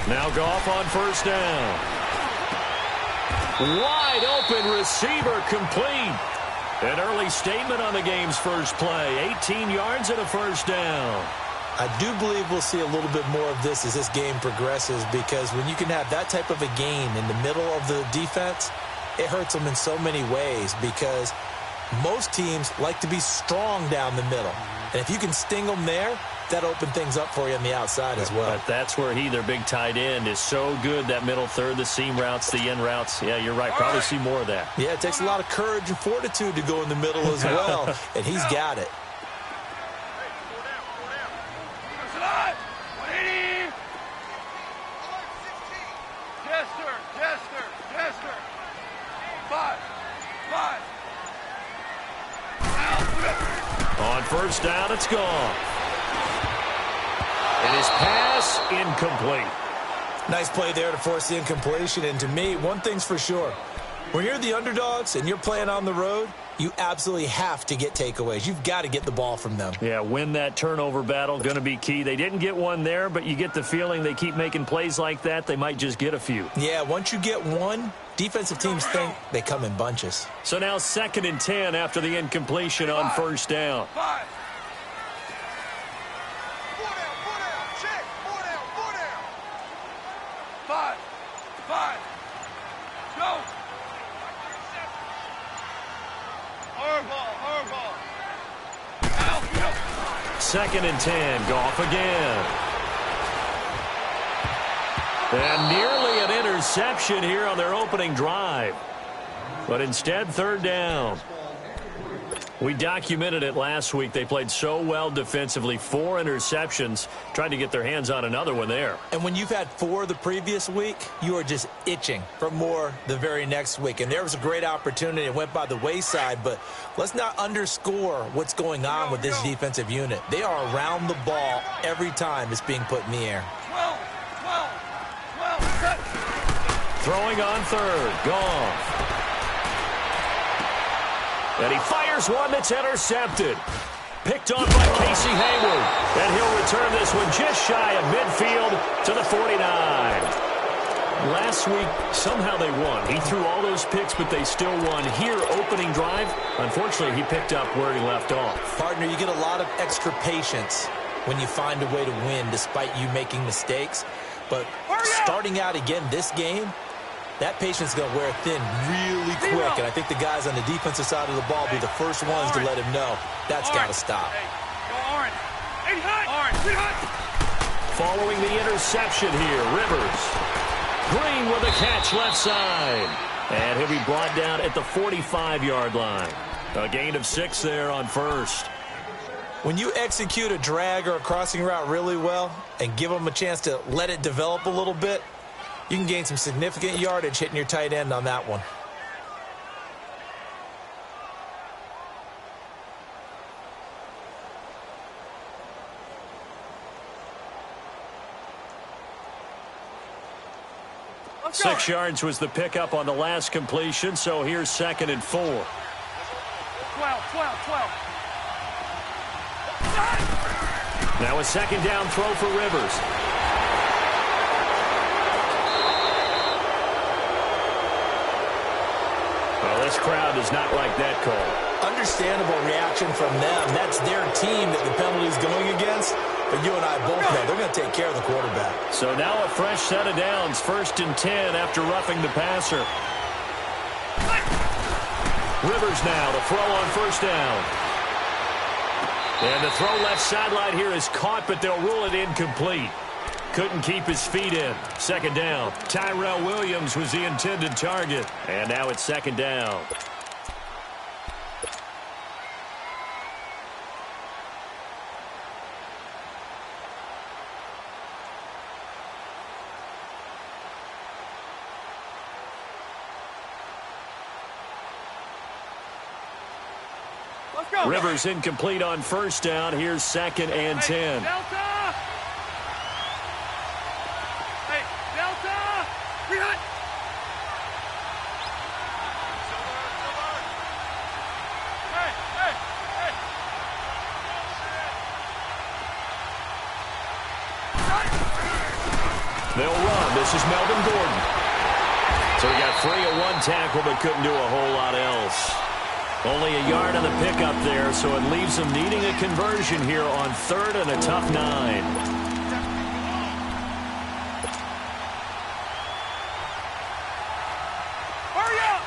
Now Goff on first down. Wide open receiver complete. An early statement on the game's first play. 18 yards and a first down. I do believe we'll see a little bit more of this as this game progresses, because when you can have that type of a gain in the middle of the defense, it hurts them in so many ways, because most teams like to be strong down the middle. And if you can sting them there, that open things up for you on the outside as well. But that's where their big tight end, is so good, that middle third, the seam routes, the in routes. Yeah, you're right. Probably see more of that. Yeah, it takes a lot of courage and fortitude to go in the middle as well, and he's got it. On first down, it's gone. And his pass incomplete. Nice play there to force the incompletion. And to me, one thing's for sure. When you're the underdogs and you're playing on the road, you absolutely have to get takeaways. You've got to get the ball from them. Yeah, win that turnover battle, going to be key. They didn't get one there, but you get the feeling they keep making plays like that, they might just get a few. Yeah, once you get one, defensive teams think they come in bunches. So now 2nd and 10 after the incompletion on first down. Second and 10, Goff again. And nearly an interception here on their opening drive. But instead, 3rd down. We documented it last week. They played so well defensively. 4 interceptions. Tried to get their hands on another one there. And when you've had 4 the previous week, you are just itching for more the very next week. And there was a great opportunity. It went by the wayside. But let's not underscore what's going on with this defensive unit. They are around the ball every time it's being put in the air. Throwing on 3rd. Goff. And he fires one that's intercepted. Picked off by Casey Hayward. And he'll return this one just shy of midfield to the 49. Last week, somehow they won. He threw all those picks, but they still won. Here, opening drive, unfortunately, he picked up where he left off. Partner, you get a lot of extra patience when you find a way to win despite you making mistakes. But starting out again this game, that patience is going to wear thin really quick, and I think the guys on the defensive side of the ball will be the first ones to let him know that's got to stop. Following the interception here, Rivers. Green with a catch left side. And he'll be brought down at the 45-yard line. A gain of 6 there on first. When you execute a drag or a crossing route really well and give them a chance to let it develop a little bit, you can gain some significant yardage hitting your tight end on that one. Let's go. 6 yards was the pickup on the last completion, so here's 2nd and 4. 12. Now a 2nd down throw for Rivers. Well, this crowd does not like that call. Understandable reaction from them. That's their team that the penalty is going against. But you and I both know they're going to take care of the quarterback. So now a fresh set of downs. 1st and 10 after roughing the passer. Rivers now to throw on 1st down. And the throw left sideline here is caught, but they'll rule it incomplete. Couldn't keep his feet in. 2nd down. Tyrell Williams was the intended target. And now it's 2nd down. Rivers incomplete on first down. Here's 2nd and 10. Delta! Hey, Delta! Rehunt! They'll run. This is Melvin Gordon. So he got free of one tackle but couldn't do a whole lot else. Only a yard on the pickup there, so it leaves them needing a conversion here on 3rd and a tough 9. Hurry up!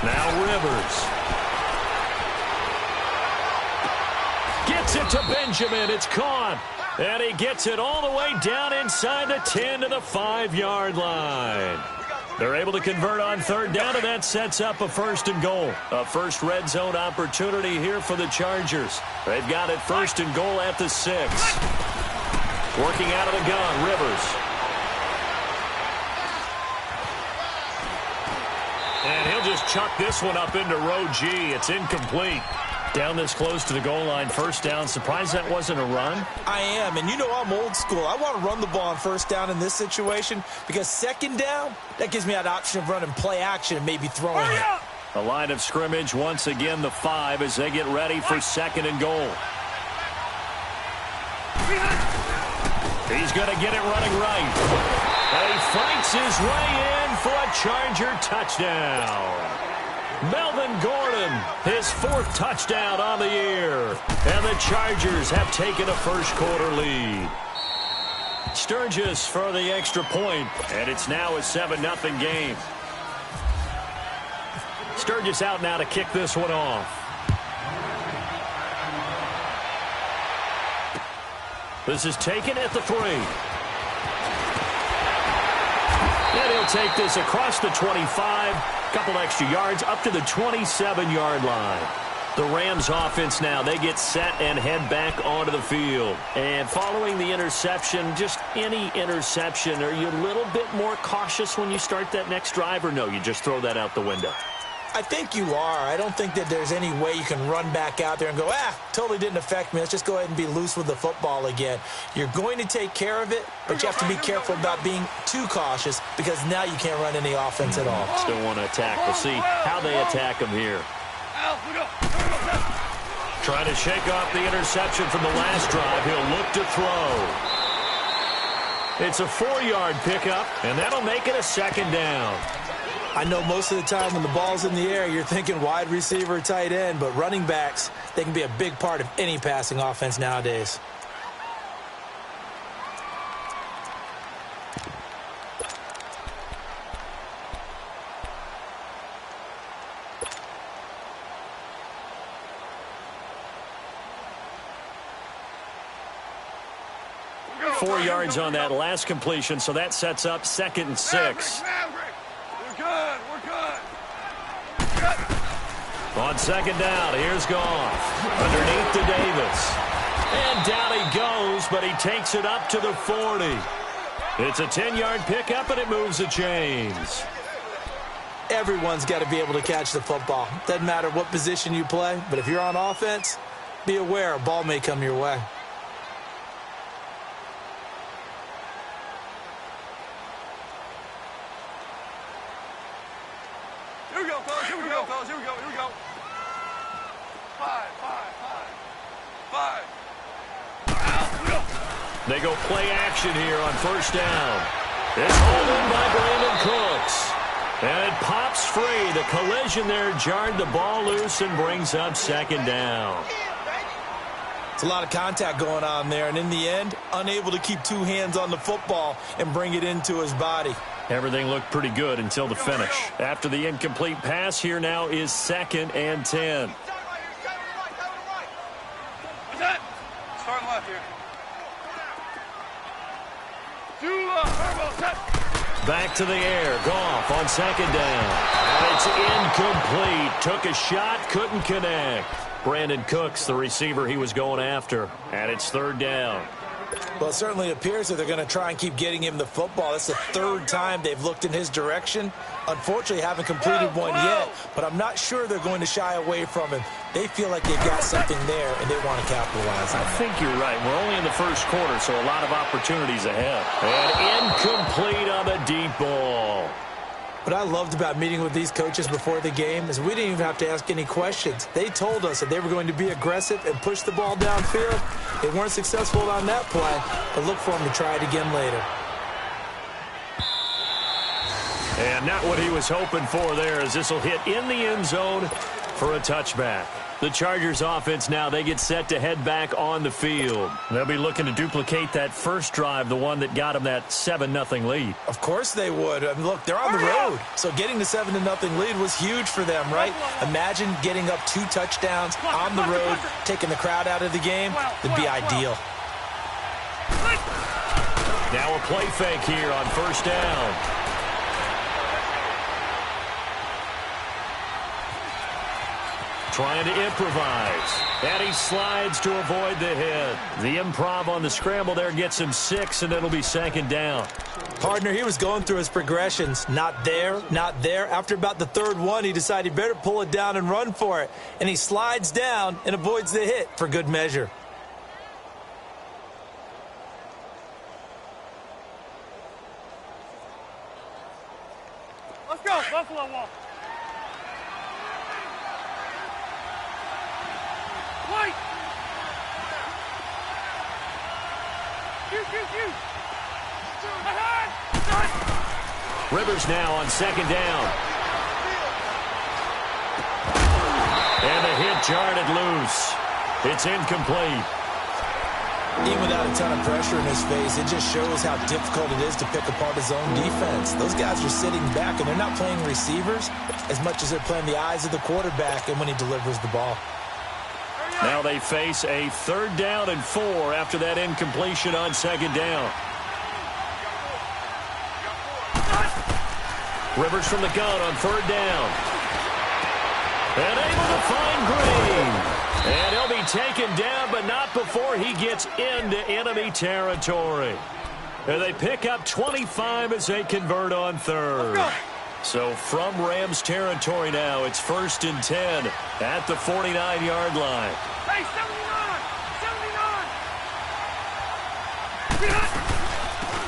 Now Rivers. Gets it to Benjamin. It's caught. And he gets it all the way down inside the 10 to the 5-yard line. They're able to convert on 3rd down, and that sets up a 1st and goal. A first red zone opportunity here for the Chargers. They've got it 1st and goal at the 6. Working out of the gun, Rivers. And he'll just chuck this one up into row G. It's incomplete. Down this close to the goal line, 1st down. Surprised that wasn't a run? I am, and you know I'm old school. I want to run the ball on 1st down in this situation because 2nd down, that gives me that option of running play action and maybe throwing it. A line of scrimmage, once again the 5 as they get ready for 2nd and goal. He's going to get it running right. And he fights his way in for a Charger touchdown. Melvin Gordon, his 4th touchdown on the year. And the Chargers have taken a first-quarter lead. Sturgis for the extra point, and it's now a 7-0 game. Sturgis out now to kick this one off. This is taken at the 3. And he'll take this across the 25. Couple extra yards up to the 27-yard line. The Rams offense now, they get set and head back onto the field. And following the interception, just any interception, are you a little bit more cautious when you start that next drive, or no, you just throw that out the window? I think you are. I don't think that there's any way you can run back out there and go, totally didn't affect me. Let's just go ahead and be loose with the football again. You're going to take care of it, but you have to be careful about being too cautious because now you can't run any offense at all. Still want to attack. We'll see how they attack him here. Trying to shake off the interception from the last drive. He'll look to throw. It's a 4-yard pickup, and that'll make it a 2nd down. I know most of the time when the ball's in the air, you're thinking wide receiver, tight end, but running backs, they can be a big part of any passing offense nowadays. Go. 4 yards on that last completion, so that sets up 2nd and 6. On 2nd down, here's Goff. Underneath to Davis. And down he goes, but he takes it up to the 40. It's a 10-yard pickup, and it moves the chains. Everyone's got to be able to catch the football. Doesn't matter what position you play, but if you're on offense, be aware a ball may come your way. Here we go, fellas. Here we go, fellas. Here we go. Here we go. 5. They go play action here on 1st down. It's hauled in by Brandon Cooks. And it pops free. The collision there jarred the ball loose and brings up 2nd down. It's a lot of contact going on there, and in the end, unable to keep 2 hands on the football and bring it into his body. Everything looked pretty good until the finish. After the incomplete pass, here now is 2nd and 10. What's that? Starting left here. Back to the air. Goff on 2nd down. And it's incomplete. Took a shot, couldn't connect. Brandon Cooks, the receiver he was going after. And it's 3rd down. Well, it certainly appears that they're going to try and keep getting him the football. That's the third time they've looked in his direction. Unfortunately, haven't completed one yet, but I'm not sure they're going to shy away from him. They feel like they've got something there, and they want to capitalize on it. I think you're right. We're only in the first quarter, so a lot of opportunities ahead. And incomplete on the deep ball. What I loved about meeting with these coaches before the game is we didn't even have to ask any questions. They told us that they were going to be aggressive and push the ball downfield. They weren't successful on that play, but look for them to try it again later. And not what he was hoping for there, as this will hit in the end zone for a touchback. The Chargers offense now, they get set to head back on the field. They'll be looking to duplicate that first drive, the one that got them that 7-0 lead. Of course they would. I mean, look, they're on the road. So getting the 7-0 lead was huge for them, right? Imagine getting up 2 touchdowns on the road, taking the crowd out of the game. It'd be ideal. Now a play fake here on first down. Trying to improvise. And he slides to avoid the hit. The improv on the scramble there gets him 6, and it'll be second down. Partner, he was going through his progressions. Not there, not there. After about the third one, he decided he better pull it down and run for it. And he slides down and avoids the hit for good measure. Let's go, Buffalo Wall. White. Shoot. Rivers now on second down. And the hit jarred it loose. It's incomplete. Even without a ton of pressure in his face, it just shows how difficult it is to pick apart his own defense. Those guys are sitting back, and they're not playing receivers as much as they're playing the eyes of the quarterback and when he delivers the ball. Now they face a 3rd down and 4 after that incompletion on second down. Rivers from the gun on 3rd down. And able to find Green. And he'll be taken down, but not before he gets into enemy territory. And they pick up 25 as they convert on 3rd. So from Rams territory now, it's 1st and 10 at the 49-yard line. Hey, 79!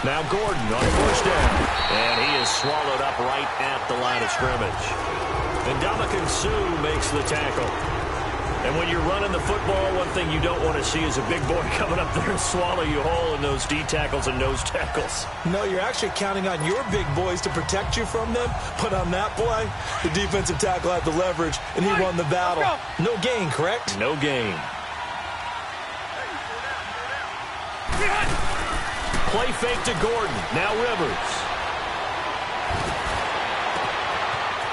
Now Gordon on 1st down. And he is swallowed up right at the line of scrimmage. And Ndamukong Suh makes the tackle. And when you're running the football, one thing you don't want to see is a big boy coming up there and swallow you whole in those D tackles and nose tackles. No, you're actually counting on your big boys to protect you from them. But on that play, the defensive tackle had the leverage, and he won the battle. No gain, correct? No gain. Play fake to Gordon. Now Rivers.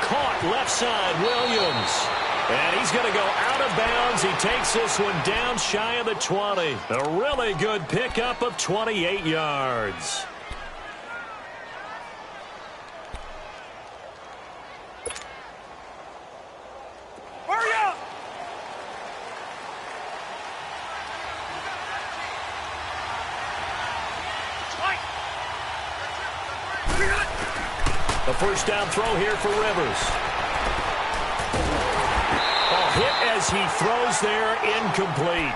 Caught left side, Williams. And he's going to go out of bounds. He takes this one down shy of the 20. A really good pickup of 28 yards. Hurry up! A 1st down throw here for Rivers. Hit as he throws there, incomplete.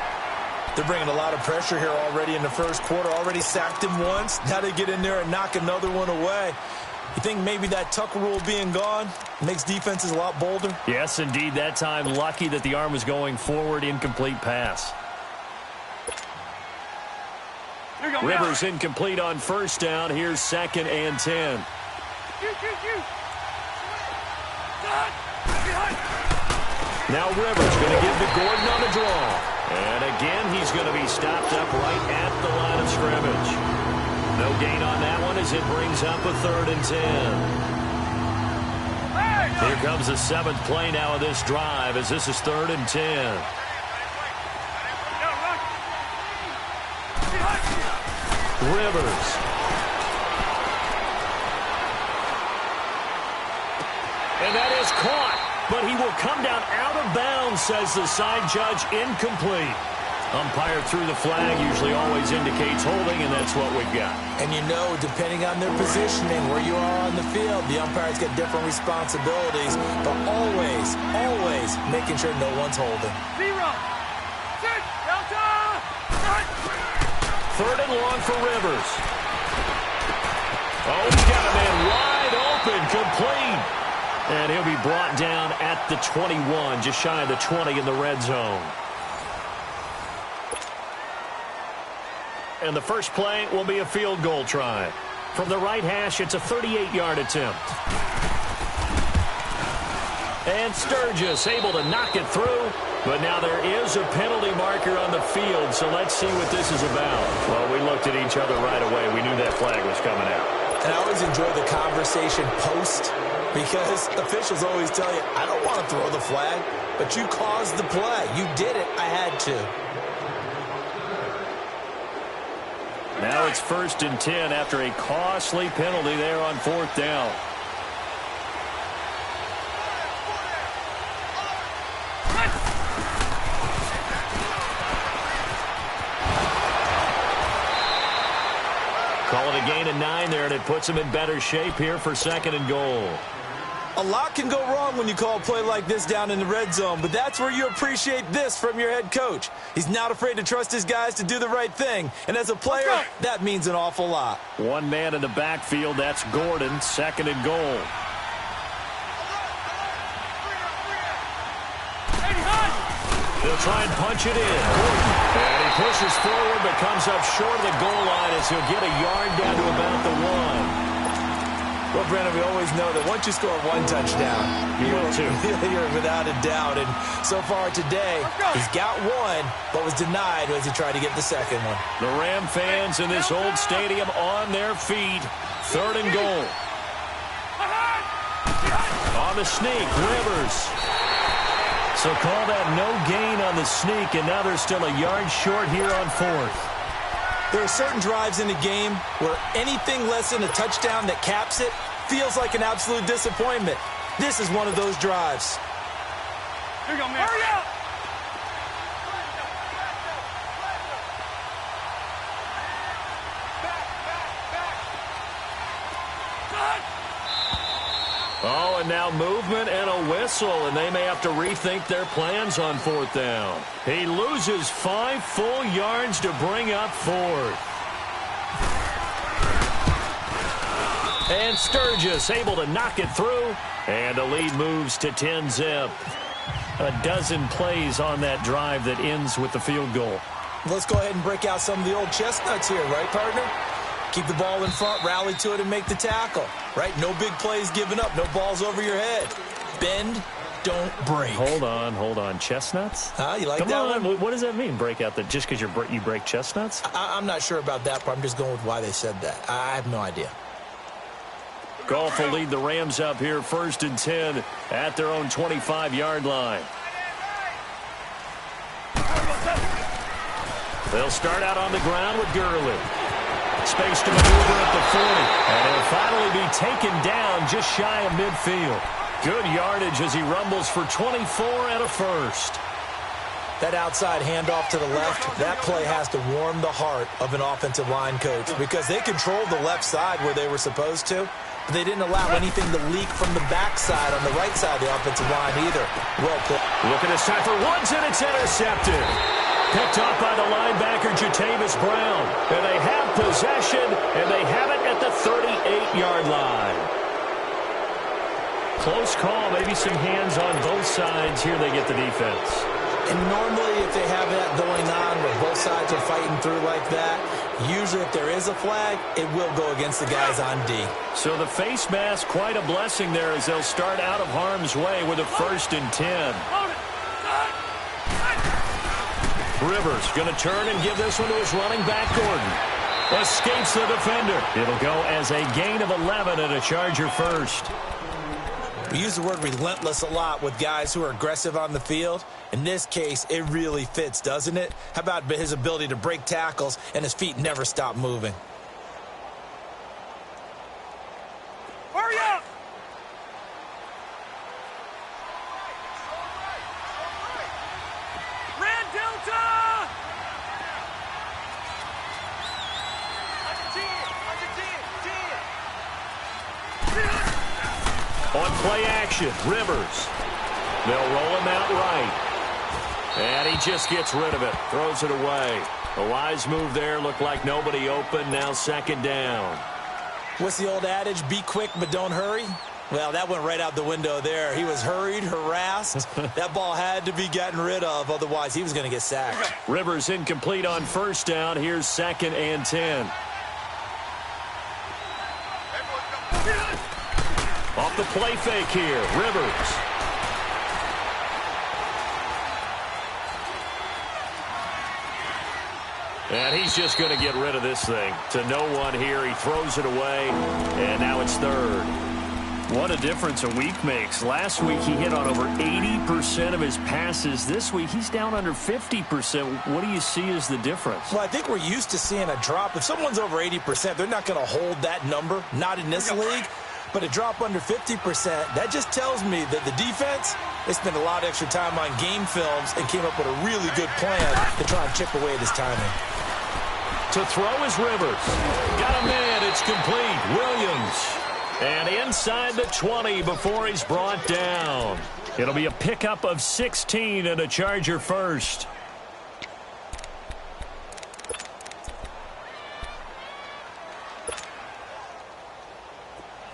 They're bringing a lot of pressure here already in the first quarter. Already sacked him once. Now they get in there and knock another one away. You think maybe that Tucker rule being gone makes defenses a lot bolder? Yes, indeed. That time, lucky that the arm was going forward, incomplete pass. Rivers incomplete on 1st down. Here's 2nd and 10. Now Rivers going to give to Gordon on the draw. And again, he's going to be stopped up right at the line of scrimmage. No gain on that one as it brings up a 3rd and 10. Here comes the 7th play now of this drive as this is 3rd and 10. Rivers. And that is caught. But he will come down out of bounds, says the side judge, incomplete. Umpire threw the flag, usually always indicates holding, and that's what we've got. And you know, depending on their positioning, where you are on the field, the umpires get different responsibilities, but always, always making sure no one's holding. 0. Sit. Delta. Right. 3rd and long for Rivers. Oh, he's got a man wide open, complete. And he'll be brought down at the 21, just shy of the 20 in the red zone. And the first play will be a field goal try. From the right hash, it's a 38-yard attempt. And Sturgis able to knock it through. But now there is a penalty marker on the field, so let's see what this is about. Well, we looked at each other right away. We knew that flag was coming out. And I always enjoy the conversation post, because officials always tell you, I don't want to throw the flag, but you caused the play. You did it. I had to. Now it's 1st and 10 after a costly penalty there on 4th down. Call it a gain of 9 there, and it puts him in better shape here for 2nd and goal. A lot can go wrong when you call a play like this down in the red zone, but that's where you appreciate this from your head coach. He's not afraid to trust his guys to do the right thing, and as a player, that means an awful lot. One man in the backfield, that's Gordon, 2nd and goal. They'll try and punch it in. And he pushes forward, but comes up short of the goal line as he'll get a yard down to about the 1. Well, Brandon, we always know that once you score 1 touchdown, you're without a doubt. And so far today, he's got 1, but was denied as he tried to get the 2nd one. The Ram fans in this old stadium on their feet. 3rd and goal. On the sneak, Rivers. So call that no gain on the sneak, and now they're still a yard short here on 4th. There are certain drives in the game where anything less than a touchdown that caps it feels like an absolute disappointment. This is one of those drives. Here you go, man. Hurry up! Oh, and now movement and a whistle, and they may have to rethink their plans on 4th down. He loses 5 full yards to bring up 4th. And Sturgis able to knock it through, and the lead moves to 10-zip. A dozen plays on that drive that ends with the field goal. Let's go ahead and break out some of the old chestnuts here, right, partner? Keep the ball in front, rally to it, and make the tackle, right? No big plays given up, no balls over your head. Bend, don't break. Hold on. Chestnuts? You like Come that on. one? What does that mean, break out? That just because you break chestnuts? I'm not sure about that, but I'm just going with why they said that. I have no idea. Goff will lead the Rams up here 1st and 10 at their own 25-yard line. They'll start out on the ground with Gurley. Space to maneuver at the 40. And he'll finally be taken down just shy of midfield. Good yardage as he rumbles for 24 and a first. That outside handoff to the left, that play has to warm the heart of an offensive line coach because they controlled the left side where they were supposed to, but they didn't allow anything to leak from the backside on the right side of the offensive line either. Well put. Look at this time for Woods, and it's intercepted. Picked off by the linebacker, Jatavis Brown. And they have possession, and they have it at the 38-yard line. Close call, maybe some hands on both sides. Here they get the defense. And normally if they have that going on where both sides are fighting through like that, usually if there is a flag, it will go against the guys on D. So the face mask, quite a blessing there as they'll start out of harm's way with a 1st and 10. Rivers going to turn and give this one to his running back, Gordon. Escapes the defender. It'll go as a gain of 11 and a Charger first. We use the word relentless a lot with guys who are aggressive on the field. In this case, it really fits, doesn't it? How about his ability to break tackles and his feet never stop moving? Hurry up! Red Delta! On play action, Rivers. They'll roll him out right. And he just gets rid of it. Throws it away. A wise move there. Looked like nobody open. Now second down. What's the old adage? Be quick, but don't hurry. Well, that went right out the window there. He was hurried, harassed. That ball had to be gotten rid of. Otherwise, he was going to get sacked. Rivers incomplete on first down. Here's 2nd and 10. Off the play fake here. Rivers. And he's just going to get rid of this thing. To no one here. He throws it away. And now it's 3rd. What a difference a week makes. Last week he hit on over 80% of his passes. This week he's down under 50%. What do you see as the difference? Well, I think we're used to seeing a drop. If someone's over 80%, they're not going to hold that number. Not in this league. But a drop under 50%, that just tells me that the defense, they spent a lot of extra time on game films and came up with a really good plan to try and chip away at his timing. To throw is Rivers. Got a man. It's complete. Williams. And inside the 20 before he's brought down. It'll be a pickup of 16 and a Charger first.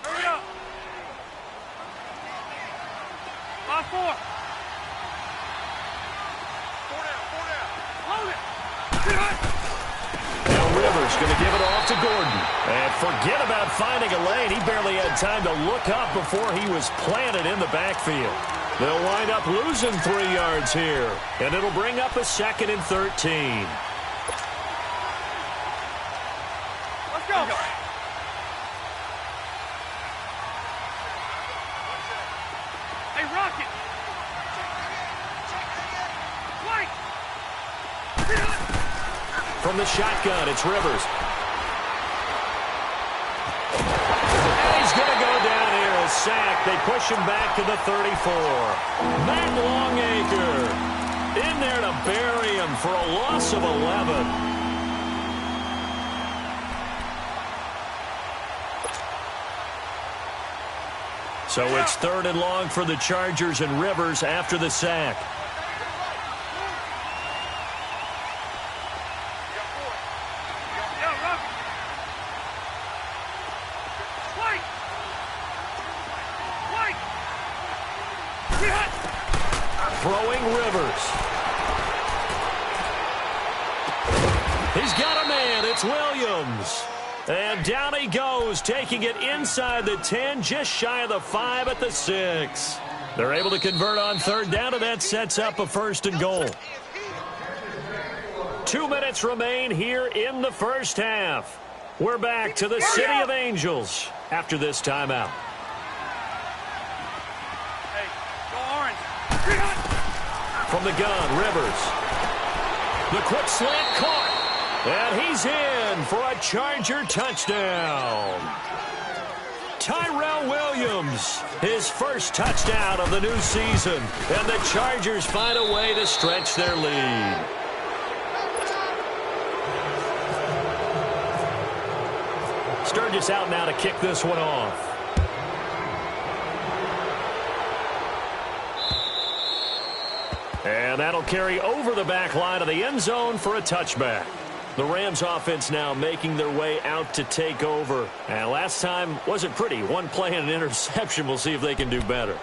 Hurry up. 5-4. 4 down. Hold it. Now Rivers going to give it off to Gordon. And forget about finding a lane. He barely had time to look up before he was planted in the backfield. They'll wind up losing 3 yards here. And it'll bring up a 2nd and 13. Let's go. Hey, Rocket. White. From the shotgun, it's Rivers. Sack. They push him back to the 34. Matt Longacre in there to bury him for a loss of 11. So it's 3rd and long for the Chargers and Rivers after the sack. Throwing Rivers. He's got a man. It's Williams. And down he goes, taking it inside the 10, just shy of the 5 at the 6. They're able to convert on 3rd down, and that sets up a 1st and goal. 2 minutes remain here in the first half. We're back to the City of Angels after this timeout. Hey, go orange. From the gun, Rivers. The quick slant caught. And he's in for a Charger touchdown. Tyrell Williams, his first touchdown of the new season. And the Chargers find a way to stretch their lead. Sturgis out now to kick this one off. And that'll carry over the back line of the end zone for a touchback. The Rams offense now making their way out to take over. And last time wasn't pretty. One play and an interception. We'll see if they can do better.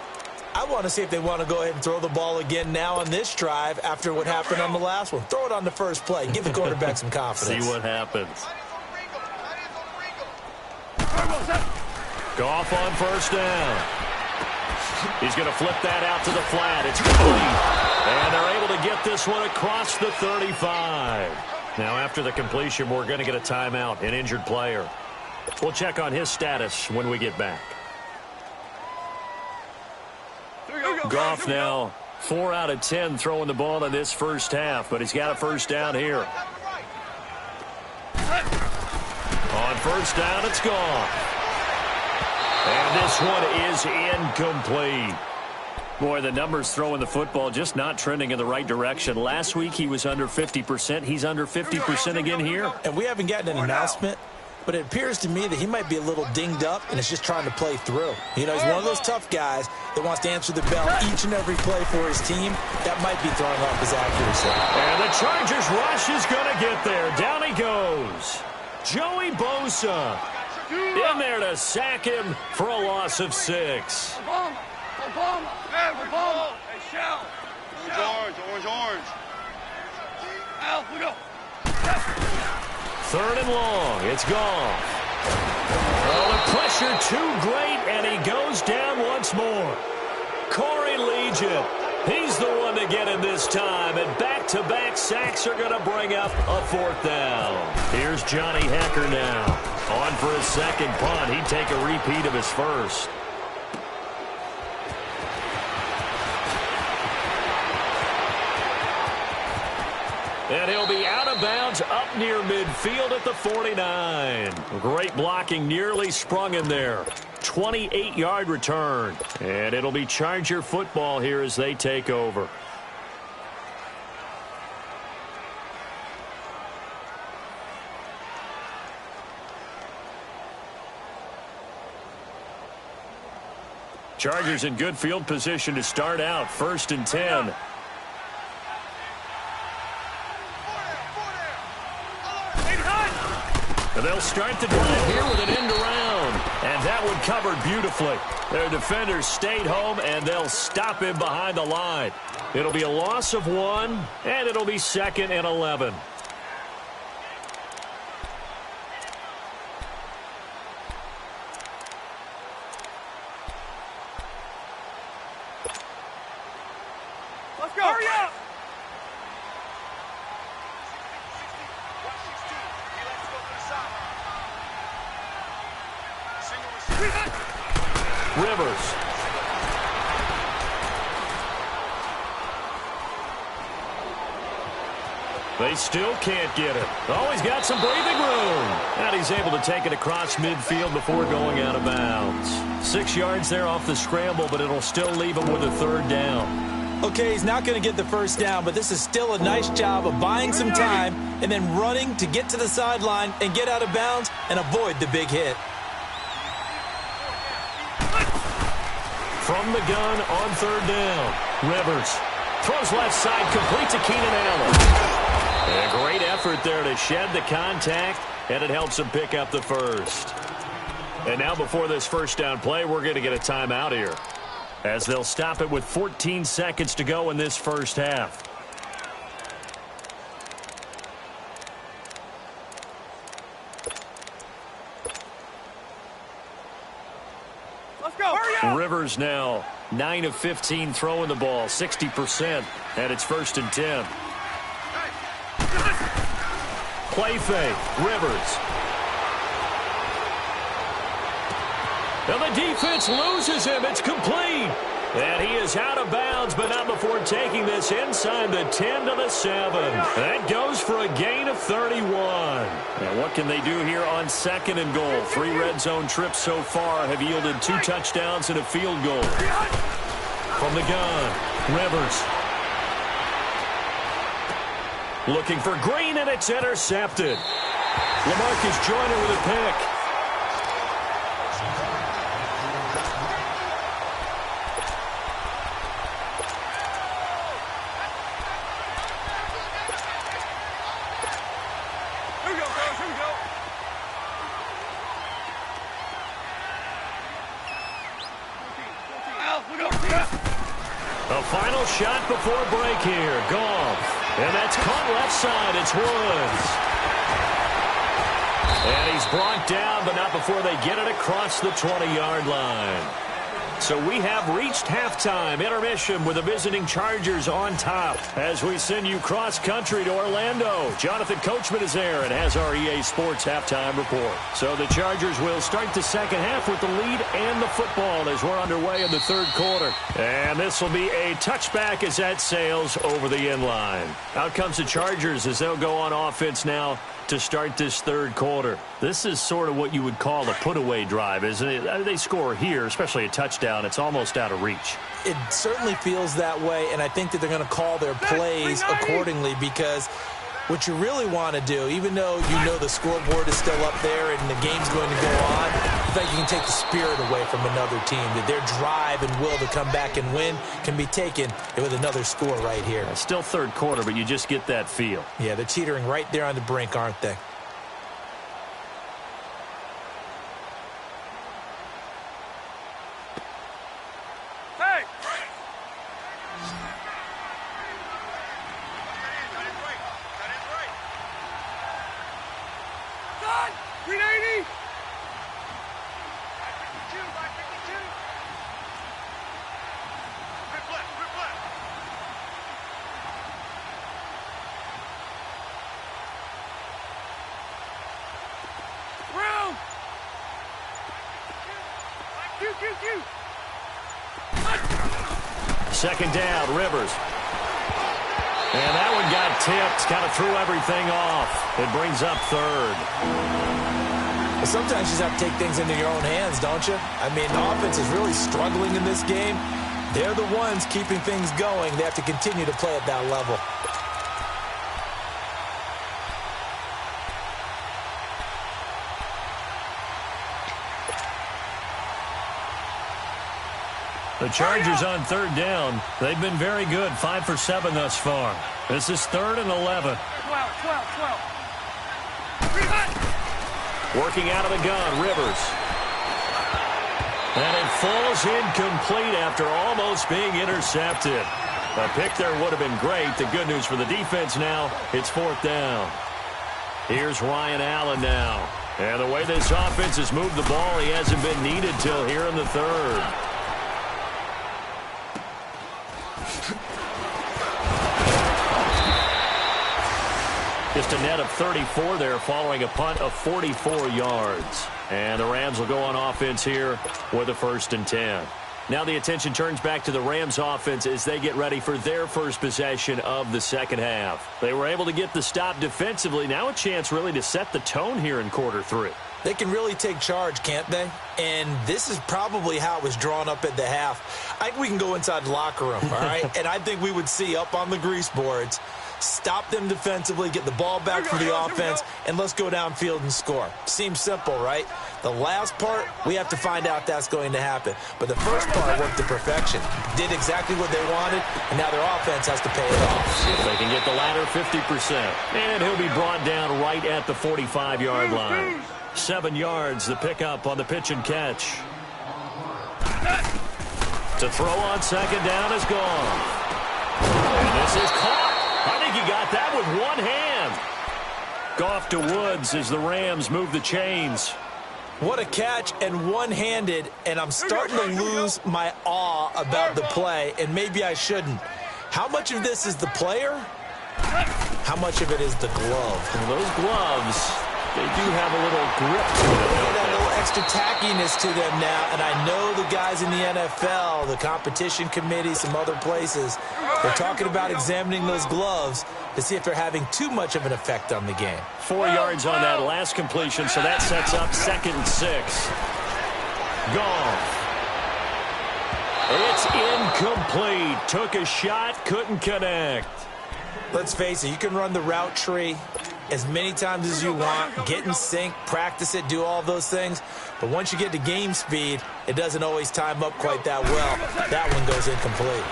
I want to see if they want to go ahead and throw the ball again now on this drive after what happened on the last one. Throw it on the first play. Give the quarterback some confidence. See what happens. Goff on first down. He's going to flip that out to the flat. It's complete. And they're able to get this one across the 35. Now after the completion, we're going to get a timeout, an injured player. We'll check on his status when we get back. Goff now 4 out of 10 throwing the ball in this first half, but he's got a first down here. On first down, it's gone. And this one is incomplete. Boy, the numbers throwing the football just not trending in the right direction. Last week he was under 50%. He's under 50% again here. And we haven't gotten an announcement but it appears to me that he might be a little dinged up and is just trying to play through. You know, he's one of those tough guys that wants to answer the bell each and every play for his team. That might be throwing off his accuracy. And the Chargers rush is going to get there. Down he goes. Joey Bosa in there to sack him for a loss of 6. Obama. Hey, Shell. Orange. Al, we go. 3rd and long. It's gone. Oh, the pressure too great, and he goes down once more. Corey Legion, he's the one to get him this time, and back-to-back sacks are going to bring up a 4th down. Here's Johnny Hecker now. On for his second punt. He'd take a repeat of his first. And he'll be out of bounds up near midfield at the 49. Great blocking, nearly sprung in there. 28-yard return. And it'll be Charger football here as they take over. Chargers in good field position to start out. 1st and 10. And they'll start the drive here with an end around. And that one covered beautifully. Their defenders stayed home, and they'll stop him behind the line. It'll be a loss of 1, and it'll be 2nd and 11. Let's go. Hurry up. Rivers. They still can't get it. Oh, he's got some breathing room. And he's able to take it across midfield before going out of bounds. 6 yards there off the scramble, but it'll still leave him with a 3rd down. Okay, he's not going to get the 1st down, but this is still a nice job of buying some time and then running to get to the sideline and get out of bounds and avoid the big hit. From the gun on 3rd down. Rivers throws left side, complete to Keenan Allen. A great effort there to shed the contact, and it helps him pick up the 1st. And now before this 1st down play, we're going to get a timeout here, as they'll stop it with 14 seconds to go in this 1st half. Let's go. Hurry up. Rivers now 9 of 15 throwing the ball, 60%, and it's 1st and 10. Play fake. Rivers. And the defense loses him. It's complete. And he is out of bounds, but not before taking this inside the 10 to the 7. That goes for a gain of 31. Now what can they do here on 2nd and goal? 3 red zone trips so far have yielded 2 touchdowns and a field goal. From the gun, Rivers. Looking for Green, and it's intercepted. LaMarcus Joyner with a pick. Here we go, guys. Here we go. Al, we go. A final shot before break here. Goff. And that's caught left side. It's Woods. And he's brought down, but not before they get it across the 20-yard line. So we have reached halftime intermission with the visiting Chargers on top as we send you cross-country to Orlando. Jonathan Coachman is there and has our EA Sports halftime report. So the Chargers will start the second half with the lead and the football as we're underway in the 3rd quarter. And this will be a touchback as that sails over the end line. Out comes the Chargers as they'll go on offense now to start this 3rd quarter. This is sort of what you would call a put-away drive, isn't it? They score here, especially a touchdown. It's almost out of reach. It certainly feels that way, and I think that they're going to call their plays accordingly because What you really want to do, even though you know the scoreboard is still up there and the game's going to go on, I think you can take the spirit away from another team. That their drive and will to come back and win can be taken with another score right here. Still third quarter, but you just get that feel. Yeah, they're teetering right there on the brink, aren't they? Hey! Done! 380! 552, 552! Rip left, rip left! Round! Q. Second down, Rivers. And that one got tipped, kind of threw everything off. It brings up third. Well, sometimes you just have to take things into your own hands, don't you? I mean, the offense is really struggling in this game. They're the ones keeping things going. They have to continue to play at that level. The Chargers on third down. They've been very good, 5 for 7 thus far. This is 3rd and 11. 12. Working out of the gun, Rivers. And it falls incomplete after almost being intercepted. A pick there would have been great. The good news for the defense now, it's 4th down. Here's Ryan Allen now. And the way this offense has moved the ball, he hasn't been needed till here in the 3rd. Just a net of 34 there following a punt of 44 yards. And the Rams will go on offense here with a 1st and 10. Now the attention turns back to the Rams offense as they get ready for their first possession of the second half. They were able to get the stop defensively. Now a chance really to set the tone here in quarter 3. They can really take charge, can't they? And this is probably how it was drawn up at the half. I think we can go inside the locker room, all right? And I think we would see up on the grease boards, stop them defensively, get the ball back for the offense, and let's go downfield and score. Seems simple, right? The last part, we have to find out that's going to happen. But the first part worked to perfection. Did exactly what they wanted, and now their offense has to pay it off. See if they can get the latter 50%. And he'll be brought down right at the 45-yard line. 7 yards, the pickup on the pitch and catch. To throw on second down is gone. And this is caught. I think he got that with one hand. Goff to Woods as the Rams move the chains. What a catch and one-handed, and I'm starting to lose my awe about the play, and maybe I shouldn't. How much of this is the player? How much of it is the glove? And those gloves, they do have a little grip to them. They got a little extra tackiness to them now, and I know the guys in the NFL, the competition committee, some other places, they're talking about examining those gloves to see if they're having too much of an effect on the game. 4 yards on that last completion, so that sets up 2nd and 6. Goff. It's incomplete. Took a shot, couldn't connect. Let's face it, you can run the route tree as many times as you want, get in sync, practice it, do all those things. But once you get to game speed, it doesn't always time up quite that well. That one goes incomplete.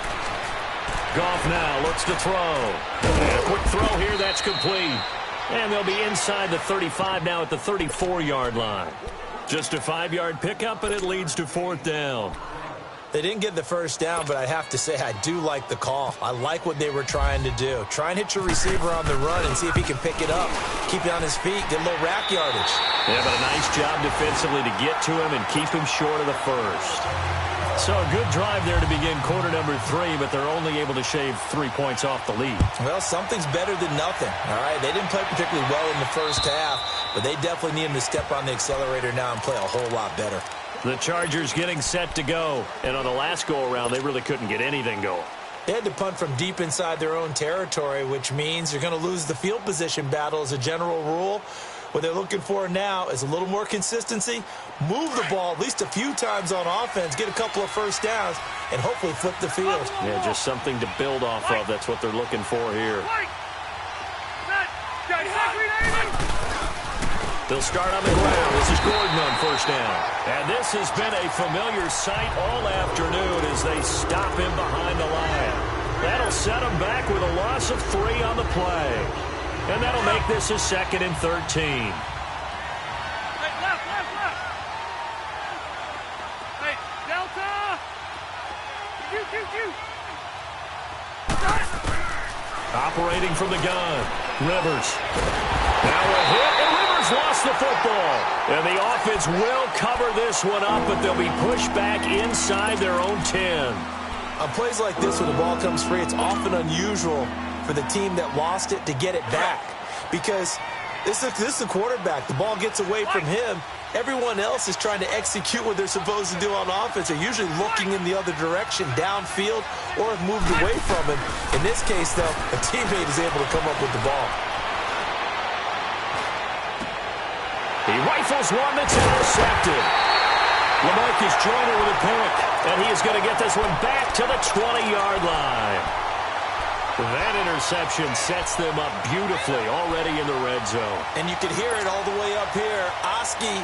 Goff now looks to throw. And a quick throw here, that's complete. And they'll be inside the 35 now at the 34-yard line. Just a 5-yard pickup, and it leads to 4th down. They didn't get the first down, but I have to say I do like the call. I like what they were trying to do. Try and hit your receiver on the run and see if he can pick it up. Keep it on his feet, get a little rack yardage. Yeah, but a nice job defensively to get to him and keep him short of the first. So a good drive there to begin quarter number 3, but they're only able to shave 3 points off the lead. Well, something's better than nothing, all right? They didn't play particularly well in the first half, but they definitely need him to step on the accelerator now and play a whole lot better. The Chargers getting set to go, and on the last go-around, they really couldn't get anything going. They had to punt from deep inside their own territory, which means you're going to lose the field position battle as a general rule. What they're looking for now is a little more consistency, move the ball at least a few times on offense, get a couple of first downs, and hopefully flip the field. Yeah, just something to build off of. That's what they're looking for here. They'll start on the ground. This is Gordon on first down. And this has been a familiar sight all afternoon as they stop him behind the line. That'll set him back with a loss of 3 on the play. And that'll make this a 2nd and 13. Hey, left. Hey, Delta. You. Operating from the gun, Rivers. Now a hit, and Rivers lost the football. And the offense will cover this one up, but they'll be pushed back inside their own 10. On plays like this, when the ball comes free, it's often unusual for the team that lost it to get it back. Because this is the quarterback. The ball gets away from him. Everyone else is trying to execute what they're supposed to do on offense. They're usually looking in the other direction, downfield, or have moved away from him. In this case, though, a teammate is able to come up with the ball. He rifles one that's intercepted. LaMarcus Joyner with a pick, and he is going to get this one back to the 20-yard line. That interception sets them up beautifully already in the red zone. And you can hear it all the way up here. Oski,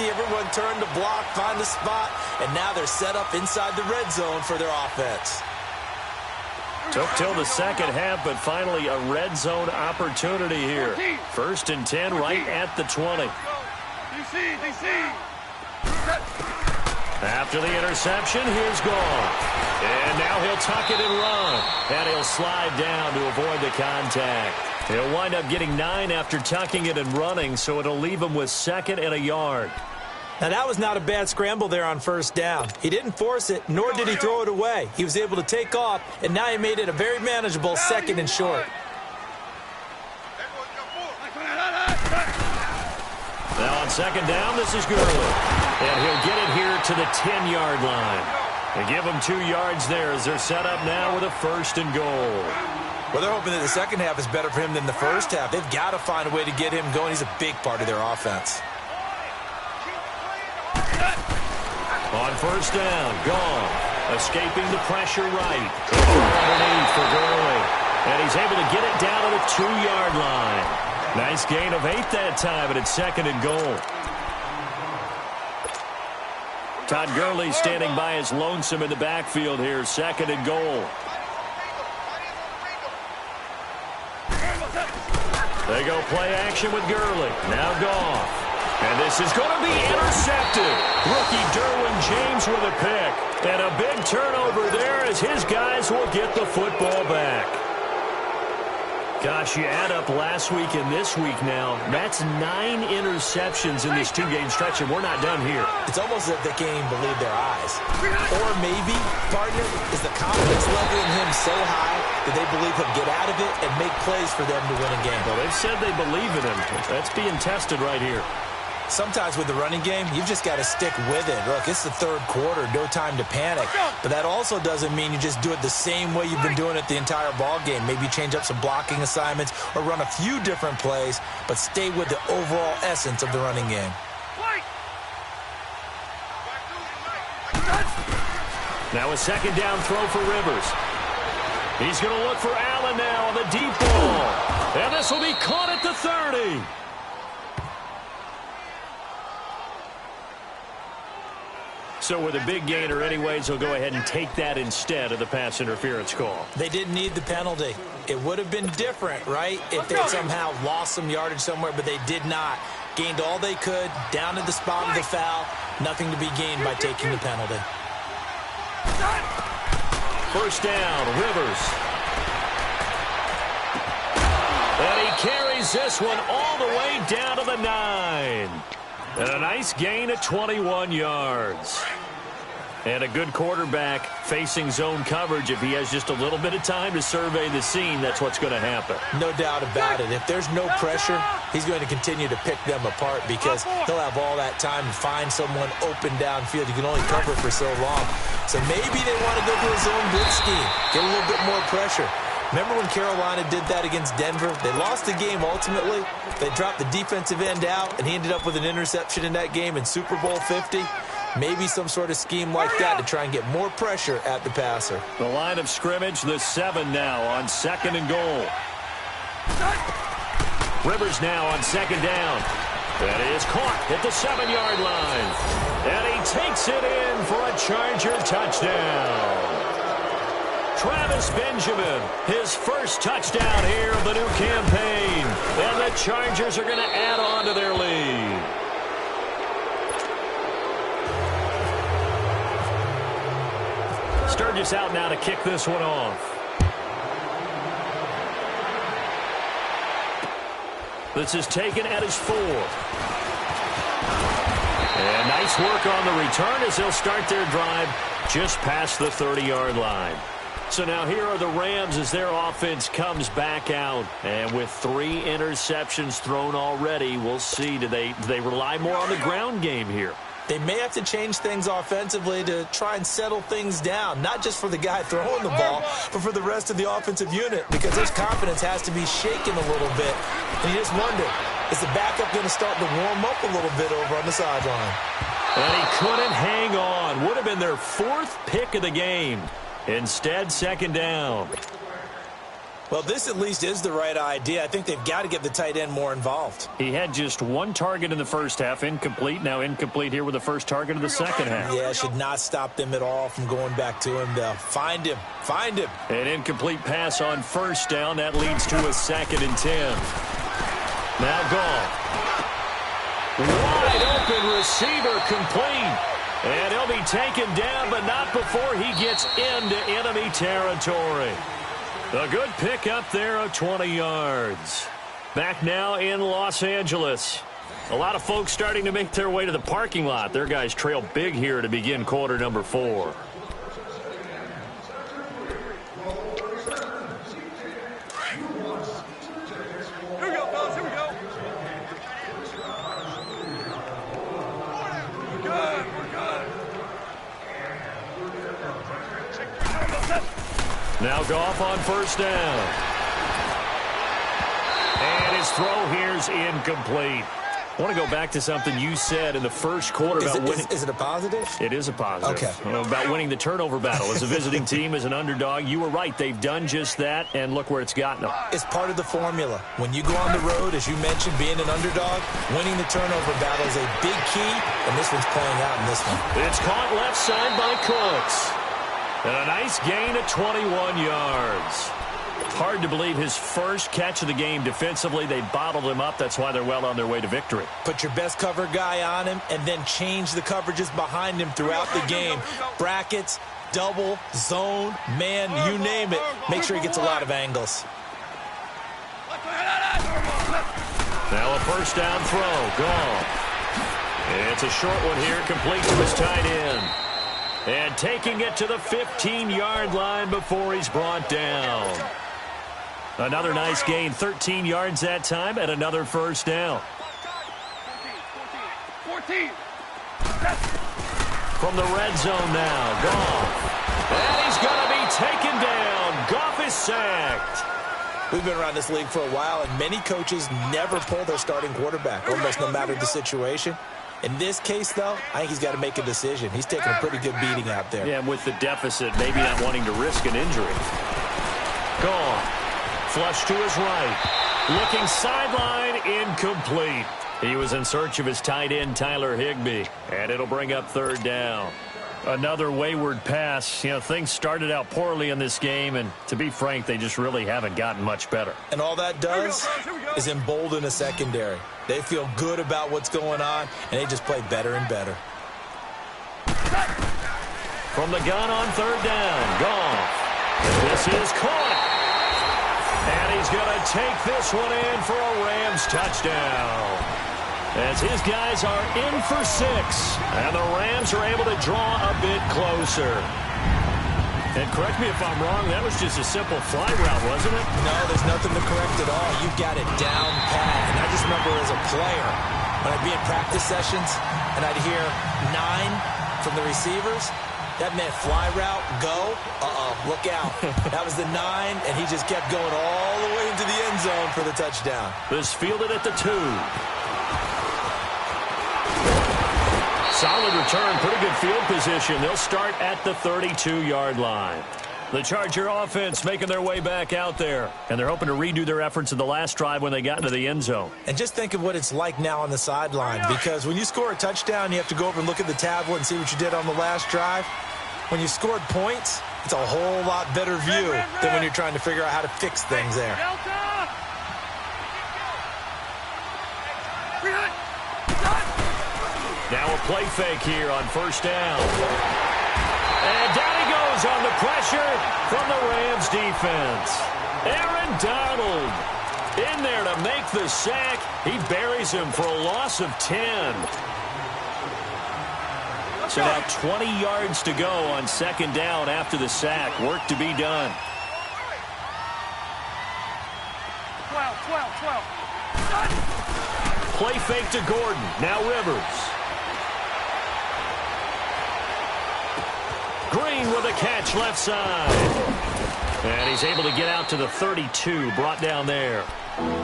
everyone turned to block, find the spot, and now they're set up inside the red zone for their offense. Took till the second half, but finally a red zone opportunity here. 1st and 10 right at the 20. DC. After the interception, here's Goff. And now he'll tuck it and run. And he'll slide down to avoid the contact. He'll wind up getting 9 after tucking it and running, so it'll leave him with 2nd and a yard. Now, that was not a bad scramble there on first down. He didn't force it, nor did he throw it away. He was able to take off, and now he made it a very manageable 2nd and short. Now on 2nd down, this is Gurley. And he'll get it here to the 10-yard line. They give him 2 yards there as they're set up now with a 1st and goal. Well, they're hoping that the second half is better for him than the first half. They've got to find a way to get him going. He's a big part of their offense. On first down, Goff escaping the pressure right. Underneath for Gurley. And he's able to get it down to the 2-yard line. Nice gain of 8 that time, and it's 2nd and goal. Todd Gurley standing by his lonesome in the backfield here. 2nd and goal. They go play action with Gurley. Now Goff. And this is going to be intercepted. Rookie Derwin James with a pick. And a big turnover there as his guys will get the football back. Gosh, you add up last week and this week now, that's 9 interceptions in this 2-game stretch, and we're not done here. It's almost as if they can't even believe their eyes. Or maybe, partner, is the confidence level in him so high that they believe he'll get out of it and make plays for them to win a game. Well, they've said they believe in him. That's being tested right here. Sometimes with the running game, you've just got to stick with it. Look, it's the 3rd quarter, no time to panic. But that also doesn't mean you just do it the same way you've been doing it the entire ball game. Maybe change up some blocking assignments or run a few different plays, but stay with the overall essence of the running game. Now a 2nd down throw for Rivers. He's going to look for Allen now on the deep ball. And this will be caught at the 30. So with a big gainer anyways, he'll go ahead and take that instead of the pass interference call. They didn't need the penalty. It would have been different, right, if they somehow lost some yardage somewhere, but they did not. Gained all they could, down to the spot of the foul. Nothing to be gained by taking the penalty. First down, Rivers. And he carries this one all the way down to the 9. And a nice gain of 21 yards. And a good quarterback facing zone coverage. If he has just a little bit of time to survey the scene, that's what's going to happen. No doubt about it. If there's no pressure, he's going to continue to pick them apart because he'll have all that time to find someone open downfield. You can only cover for so long. So maybe they want to go to a zone blitz scheme, get a little bit more pressure. Remember when Carolina did that against Denver? They lost the game ultimately. They dropped the defensive end out, and he ended up with an interception in that game in Super Bowl 50. Maybe some sort of scheme like that to try and get more pressure at the passer. The line of scrimmage, the 7 now on 2nd and goal. Rivers now on 2nd down. That is caught at the 7-yard line. And he takes it in for a Charger touchdown. Travis Benjamin, his first touchdown here of the new campaign. And the Chargers are going to add on to their lead. Sturgis out now to kick this one off. This is taken at his 4. And nice work on the return as they'll start their drive just past the 30-yard line. So now here are the Rams as their offense comes back out. And with 3 interceptions thrown already, we'll see. Do they rely more on the ground game here? They may have to change things offensively to try and settle things down, not just for the guy throwing the ball, but for the rest of the offensive unit, because his confidence has to be shaken a little bit. And you just wonder, is the backup going to start to warm up a little bit over on the sideline? And he couldn't hang on. Would have been their 4th pick of the game. Instead, 2nd down. Well, this at least is the right idea. I think they've got to get the tight end more involved. He had just 1 target in the first half, incomplete. Now incomplete here with the first target of the second half. Yeah, should not stop them at all from going back to him. They'll find him. Find him. An incomplete pass on first down. That leads to a 2nd and 10. Now Goff. Wide open receiver complete. And he'll be taken down, but not before he gets into enemy territory. A good pick up there of 20 yards. Back now in Los Angeles. A lot of folks starting to make their way to the parking lot. Their guys trail big here to begin quarter number 4. Here we go, fellas. Here we go. We're good. We're good. Now Goff on first down. And his throw here's incomplete. I want to go back to something you said in the first quarter about winning. Is it a positive? It is a positive. Okay. About winning the turnover battle. As a visiting team, as an underdog, you were right. They've done just that, and look where it's gotten them. It's part of the formula. When you go on the road, as you mentioned, being an underdog, winning the turnover battle is a big key, and this one's playing out in this one. It's caught left side by Cooks. And a nice gain of 21 yards. Hard to believe his first catch of the game defensively. They bottled him up. That's why they're well on their way to victory. Put your best cover guy on him and then change the coverages behind him throughout the game. Brackets, double, zone, man, you name it. Make sure he gets a lot of angles. Now a first down throw. Gone. It's a short one here, complete to his tight end. And taking it to the 15-yard line before he's brought down. Another nice gain, 13 yards that time, and another first down. 14. From the red zone now, Goff. And he's going to be taken down. Goff is sacked. We've been around this league for a while, and many coaches never pull their starting quarterback, almost no matter the situation. In this case, though, I think he's got to make a decision. He's taking a pretty good beating out there. Yeah, and with the deficit, maybe not wanting to risk an injury. Goff. Flush to his right. Looking sideline, incomplete. He was in search of his tight end, Tyler Higbee. And it'll bring up third down. Another wayward pass. You know, things started out poorly in this game, and to be frank, they just really haven't gotten much better. And all that does is embolden a secondary. They feel good about what's going on, and they just play better and better. From the gun on third down, Goff. This is caught. And he's going to take this one in for a Rams touchdown. As his guys are in for 6. And the Rams are able to draw a bit closer. And correct me if I'm wrong, that was just a simple fly route, wasn't it? No, there's nothing to correct at all. You've got it down pat. And I just remember as a player, when I'd be in practice sessions and I'd hear 9 from the receivers, that meant fly route, go, look out. That was the 9, and he just kept going all the way into the end zone for the touchdown. This fielded at the 2. Solid return, pretty good field position. They'll start at the 32-yard line. The Charger offense making their way back out there. And they're hoping to redo their efforts in the last drive when they got into the end zone. And just think of what it's like now on the sideline, because when you score a touchdown, you have to go over and look at the tablet and see what you did on the last drive. When you scored points, it's a whole lot better view than when you're trying to figure out how to fix things there. Now a play fake here on first down. And down he goes on the pressure from the Rams defense. Aaron Donald in there to make the sack. He buries him for a loss of 10. So now 20 yards to go on second down after the sack. Work to be done. 12. Play fake to Gordon. Now Rivers. Green with a catch left side. And he's able to get out to the 32, brought down there.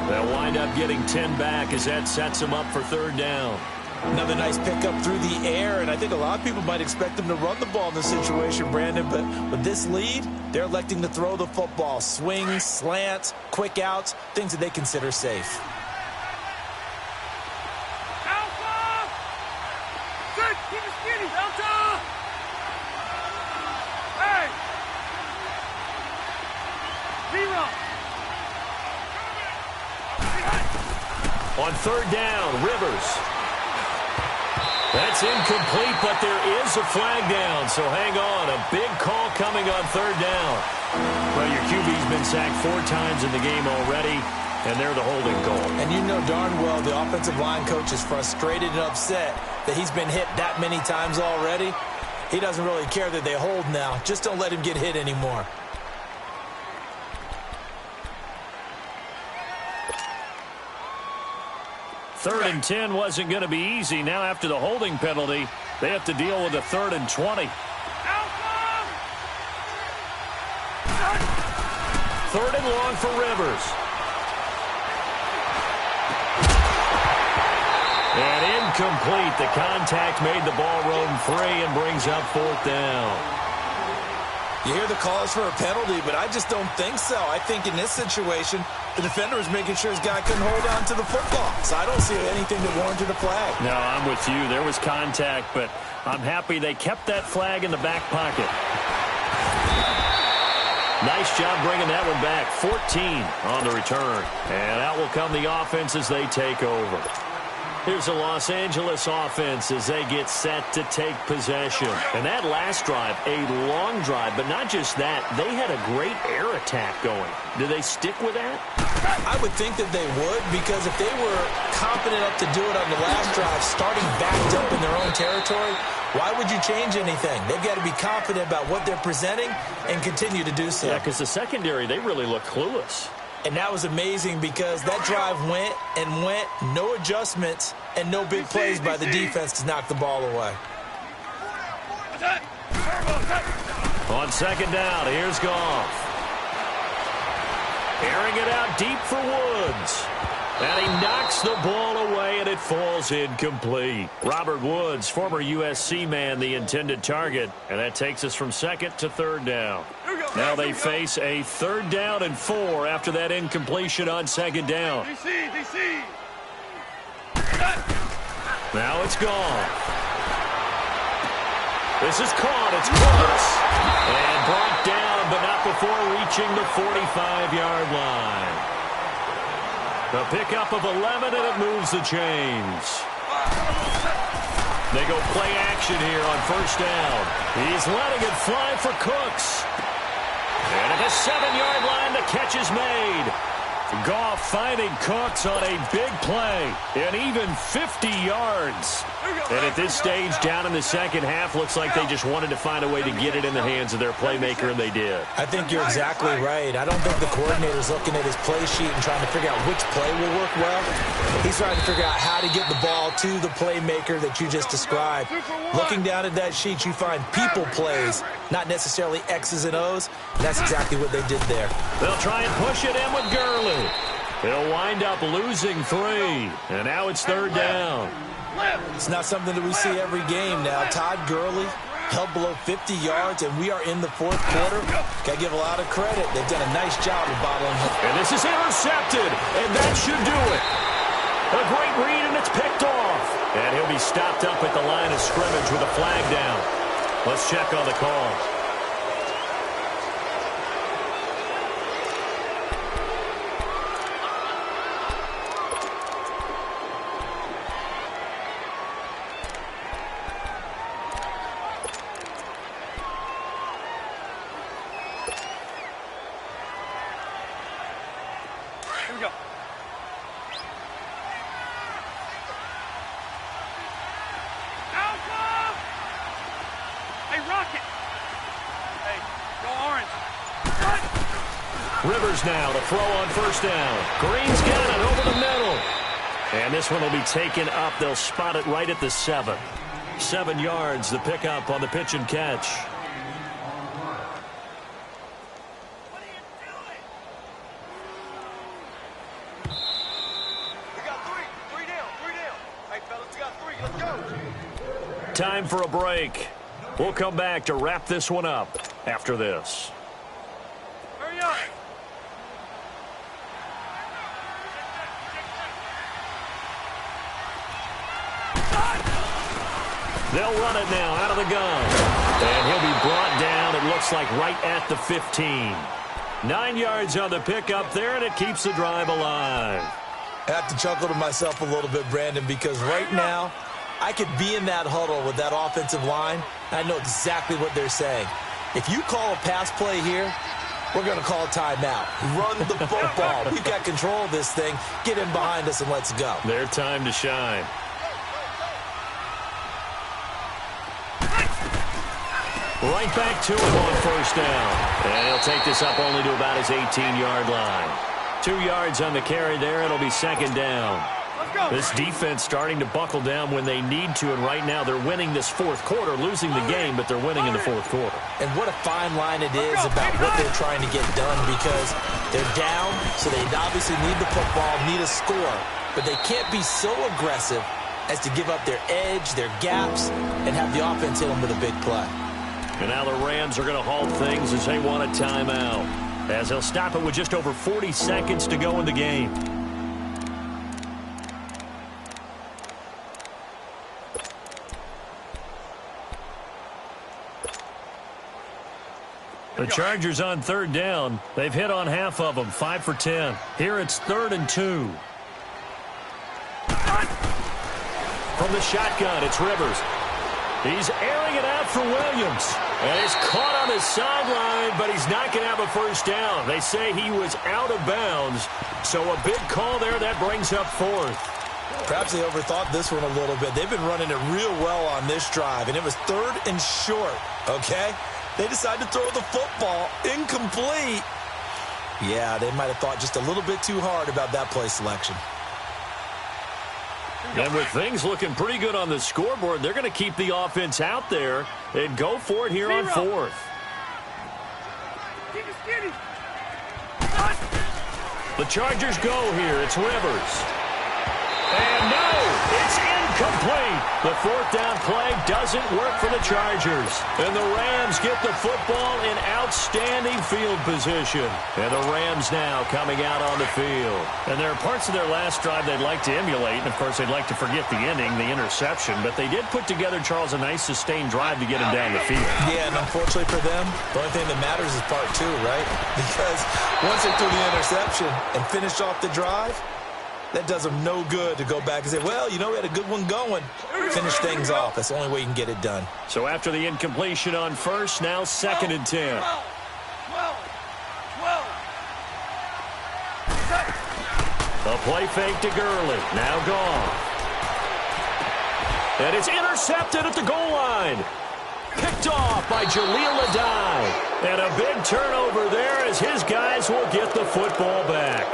They'll wind up getting 10 back as that sets him up for third down. Another nice pickup through the air, and I think a lot of people might expect them to run the ball in this situation, Brandon, but with this lead, they're electing to throw the football. Swings, slants, quick outs, things that they consider safe. Alpha! Good! Keep it skinny! Delta! Hey! Zero! On third down, Rivers. That's incomplete, but there is a flag down, so hang on. A big call coming on third down. Well, your QB's been sacked 4 times in the game already, and they're the holding call. And you know darn well the offensive line coach is frustrated and upset that he's been hit that many times already. He doesn't really care that they hold now. Just don't let him get hit anymore. Third and 10 wasn't going to be easy. Now after the holding penalty, they have to deal with a 3rd and 20. Third and long for Rivers. And incomplete. The contact made the ball roam free and brings up 4th down. You hear the calls for a penalty, but I just don't think so. I think in this situation, the defender was making sure his guy couldn't hold on to the football. So I don't see anything that warranted a flag. No, I'm with you. There was contact, but I'm happy they kept that flag in the back pocket. Nice job bringing that one back. 14 on the return. And out will come the offense as they take over. Here's the Los Angeles offense as they get set to take possession. And that last drive, a long drive, but not just that. They had a great air attack going. Do they stick with that? I would think that they would, because if they were confident enough to do it on the last drive, starting backed up in their own territory, why would you change anything? They've got to be confident about what they're presenting and continue to do so. Yeah, because the secondary, they really look clueless. And that was amazing because that drive went and went, no adjustments, and no big plays by the defense to knock the ball away. On second down, here's Goff. Airing it out deep for Woods. And he knocks the ball away, and it falls incomplete. Robert Woods, former USC man, the intended target. And that takes us from second to third down. Now they face a 3rd down and 4 after that incompletion on second down. DC. Now it's gone. This is caught. It's close. And brought down, but not before reaching the 45-yard line. The pickup of 11, and it moves the chains. They go play action here on first down. He's letting it fly for Cooks. And at the 7-yard line, the catch is made. Goff finding Cooks on a big play, and even 50 yards. And at this stage, down in the second half, looks like they just wanted to find a way to get it in the hands of their playmaker, and they did. I think you're exactly right. I don't think the coordinator's looking at his play sheet and trying to figure out which play will work well. He's trying to figure out how to get the ball to the playmaker that you just described. Looking down at that sheet, you find people plays, not necessarily X's and O's. And that's exactly what they did there. They'll try and push it in with Gurley. They'll wind up losing 3. And now it's third down. It's not something that we see every game now. Todd Gurley, held below 50 yards, and we are in the fourth quarter. Got to give a lot of credit. They've done a nice job of bottling him. And this is intercepted, and that should do it. A great read, and it's picked off. And he'll be stopped up at the line of scrimmage with a flag down. Let's check on the call. Here we go. Alpha! Hey, Rocket! Hey, go orange. Rivers now to throw on first down. Green's got it over the middle. And this one will be taken up. They'll spot it right at the 7. 7 yards, the pickup on the pitch and catch. Time for a break. We'll come back to wrap this one up after this. Hurry up! They'll run it now out of the gun. And he'll be brought down, it looks like, right at the 15. 9 yards on the pickup there, and it keeps the drive alive. I have to chuckle to myself a little bit, Brandon, because right now, I could be in that huddle with that offensive line, and I know exactly what they're saying. If you call a pass play here, we're going to call a timeout. Run the football. We've got control of this thing. Get in behind us and let's go. Their time to shine. Right back to him on first down. And he'll take this up only to about his 18-yard line. 2 yards on the carry there. It'll be second down. This defense starting to buckle down when they need to, and right now they're winning this fourth quarter, losing the game, but they're winning in the fourth quarter. And what a fine line it is about what they're trying to get done, because they're down, so they obviously need the football, need a score, but they can't be so aggressive as to give up their edge, their gaps, and have the offense hit them with a big play. And now the Rams are going to halt things as they want a timeout, as they'll stop it with just over 40 seconds to go in the game. The Chargers on third down. They've hit on half of them, 5 for 10. Here it's 3rd and 2. From the shotgun, it's Rivers. He's airing it out for Williams. And he's caught on the sideline, but he's not going to have a first down. They say he was out of bounds. So a big call there. That brings up 4th. Perhaps they overthought this one a little bit. They've been running it real well on this drive, and it was 3rd and short, okay? They decided to throw the football incomplete. Yeah, they might have thought just a little bit too hard about that play selection. And with things looking pretty good on the scoreboard, they're going to keep the offense out there and go for it here on 4th. The Chargers go here. It's Rivers. And no, it's incomplete. The 4th down play doesn't work for the Chargers. And the Rams get the football in outstanding field position. And the Rams now coming out on the field. And there are parts of their last drive they'd like to emulate. And, of course, they'd like to forget the ending, the interception. But they did put together, Charles, a nice sustained drive to get him down the field. Yeah, and unfortunately for them, the only thing that matters is part 2, right? Because once they threw the interception and finished off the drive, that does them no good to go back and say, well, you know, we had a good one going. Finish things off. That's the only way you can get it done. So after the incompletion on first, now 2nd and 10. 12. A play fake to Gurley. Now gone. And it's intercepted at the goal line. Picked off by Jaleel Adai. And a big turnover there as his guys will get the football back.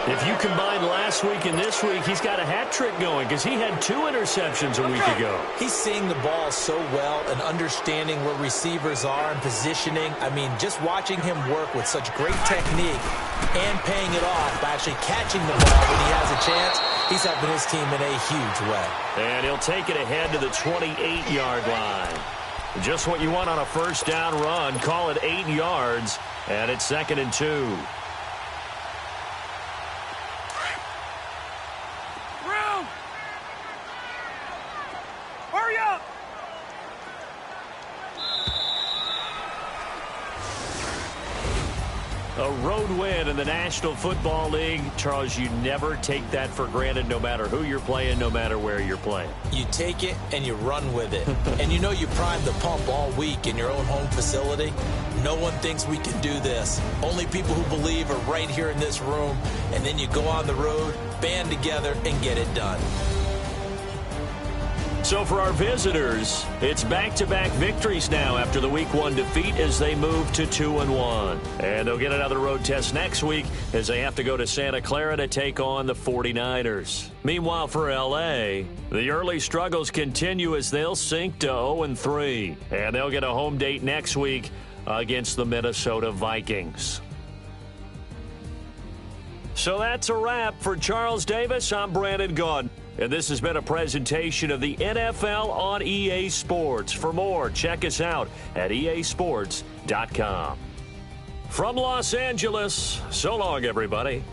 If you combine last week and this week, he's got a hat trick going because he had 2 interceptions a week ago. He's seeing the ball so well and understanding where receivers are and positioning. I mean, just watching him work with such great technique and paying it off by actually catching the ball when he has a chance, he's helping his team in a huge way. And he'll take it ahead to the 28-yard line. Just what you want on a first down run. Call it 8 yards, and it's 2nd and 2. Room! Hurry up! A road win in the National Football League. Charles, you never take that for granted no matter who you're playing, no matter where you're playing. You take it and you run with it. And you know you primed the pump all week in your own home facility. No one thinks we can do this. Only people who believe are right here in this room. And then you go on the road, band together, and get it done. So for our visitors, it's back-to-back victories now after the Week 1 defeat as they move to 2-1. And they'll get another road test next week as they have to go to Santa Clara to take on the 49ers. Meanwhile, for L.A., the early struggles continue as they'll sink to 0-3. And they'll get a home date next week against the Minnesota Vikings. So that's a wrap. For Charles Davis, I'm Brandon Gaudin. And this has been a presentation of the NFL on EA Sports. For more, check us out at easports.com. From Los Angeles, so long, everybody.